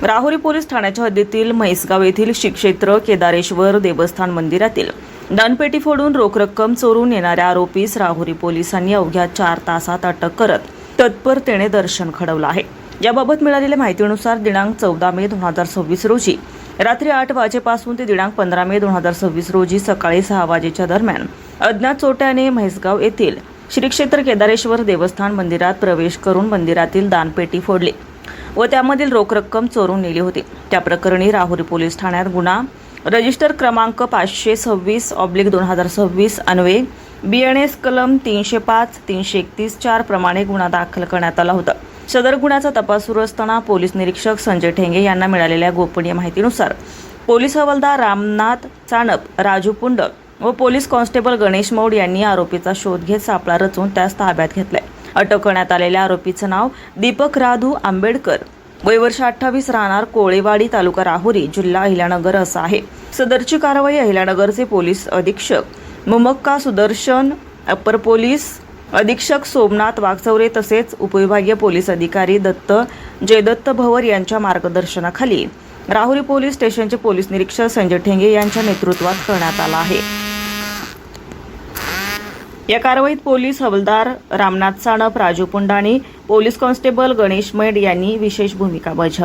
Rahuri police ठाण्याच्या हद्दीतील म्हैसगाव येथील श्री क्षेत्र केदारेश्वर देवस्थान मंदिरातील दानपेटी फोडून रोख रक्कम चोरून येणाऱ्या आरोपीस राहुरी पोलिसांनी अवघ्या 4 तासात अटक करत तत्परतेने दर्शन घडवलं आहे। याबाबत मिळालेल्या माहितीनुसार दिनांक 14 मे 2026 रोजी रात्री 8 वाजेपासून ते दिनांक 15 मे 2026 रोजी सकाळी 6 वाजेच्या दरम्यान अज्ञात चोरट्याने म्हैसगाव येथील श्री क्षेत्र केदारेश्वर देवस्थान मंदिरात प्रवेश करून मंदिरातील दानपेटी फोडली व त्यामधील रोख रक्कम चोरून नेली होती। त्या प्रकरणी राहुरी पोलीस ठाण्यात गुन्हा रजिस्टर क्रमांक 526/2026 अन्वये BNS कलम 305, 331, 4 प्रमाणे गुन्हा दाखल करण्यात आला होता। सदर गुन्ह्याचा तपास सुरू असताना पोलीस निरीक्षक संजय ठेंगे यांना मिळालेल्या गोपनीय माहितीनुसार पोलीस हवालदार रामनाथ चाणप, राजू पुंड व पोलीस कॉन्स्टेबल गणेश मौड यांनी आरोपीचा शोध घेत सापळा रचून त्यास ताब्यात घेतलाय। अटक करण्यात आलेल्या आरोपीचं नाव दीपक राधू आंबेडकर, वय वर्ष 28, राहणार कोळेवाडी, तालुका राहुरी, जिल्हा अहिल्यानगर असं आहे। सदरची कारवाई अहिल्यानगरचे पोलीस अधीक्षक मुमक्का सुदर्शन, अप्पर पोलीस अधीक्षक सोमनाथ वाघचौरे तसेच उपविभागीय पोलीस अधिकारी जयदत्त भवर यांच्या मार्गदर्शनाखाली राहुरी पोलीस स्टेशनचे पोलीस निरीक्षक संजय ठेंगे यांच्या नेतृत्वात करण्यात आला आहे। या कारवाईत पोलीस हवालदार रामनाथ चाणप, राजू पुंड आणि पोलीस कॉन्स्टेबल गणेश मैड यांनी विशेष भूमिका बजावली।